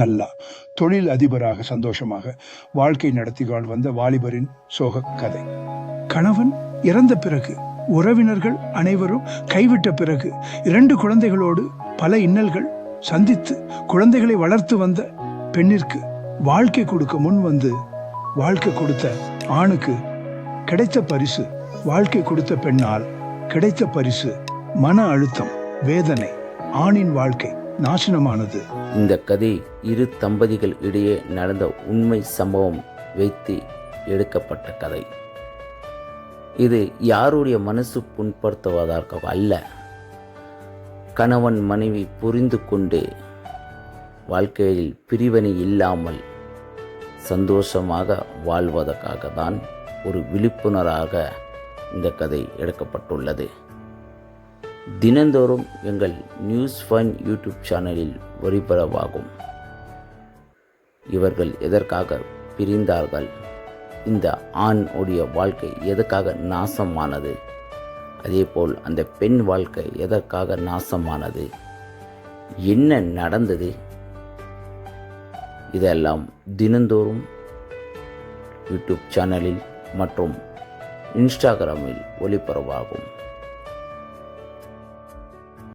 நல்லா தொழில் அதிபராக சந்தோஷமாக வாழ்க்கை நடத்தி வந்த வாலிபரின் சோக கதை. கணவன் இறந்த பிறகு, உறவினர்கள் அனைவரும் கைவிட்ட பிறகு, 2 குழந்தைகளோடு பல இன்னல்கள் சந்தித்து குழந்தைகளை வளர்த்து வந்த பெண்ணிற்கு வாழ்க்கை கொடுக்க முன் வந்து வாழ்க்கை கொடுத்த ஆணுக்கு கிடைத்த பரிசு, வாழ்க்கை கொடுத்த பெண்ணால் கிடைத்த பரிசு மன அழுத்தம், வேதனை. ஆணின் வாழ்க்கை நாசனமானது. இந்த கதை 2 தம்பதிகள் இடையே நடந்த உண்மை சம்பவம் வைத்து எடுக்கப்பட்ட கதை. இது யாருடைய மனசு புண்படுத்துவதற்காக அல்ல, கணவன் மனைவி புரிந்து கொண்டு வாழ்க்கையில் பிரிவினை இல்லாமல் சந்தோஷமாக வாழ்வதற்காக தான் ஒரு விழிப்புணர்வாக இந்த கதை எடுக்கப்பட்டுள்ளது. தினந்தோறும் எங்கள் நியூஸ் ஃபன் யூடியூப் சேனலில் ஒளிபரப்பாகும். இவர்கள் எதற்காக பிரிந்தார்கள், இந்த ஆண் உடைய வாழ்க்கை எதற்காக நாசமானது, அதேபோல் அந்த பெண் வாழ்க்கை எதற்காக நாசமானது, என்ன நடந்தது, இதெல்லாம் தினந்தோறும் யூடியூப் சேனலில் மற்றும் இன்ஸ்டாகிராமில் ஒளிபரப்பாகும்.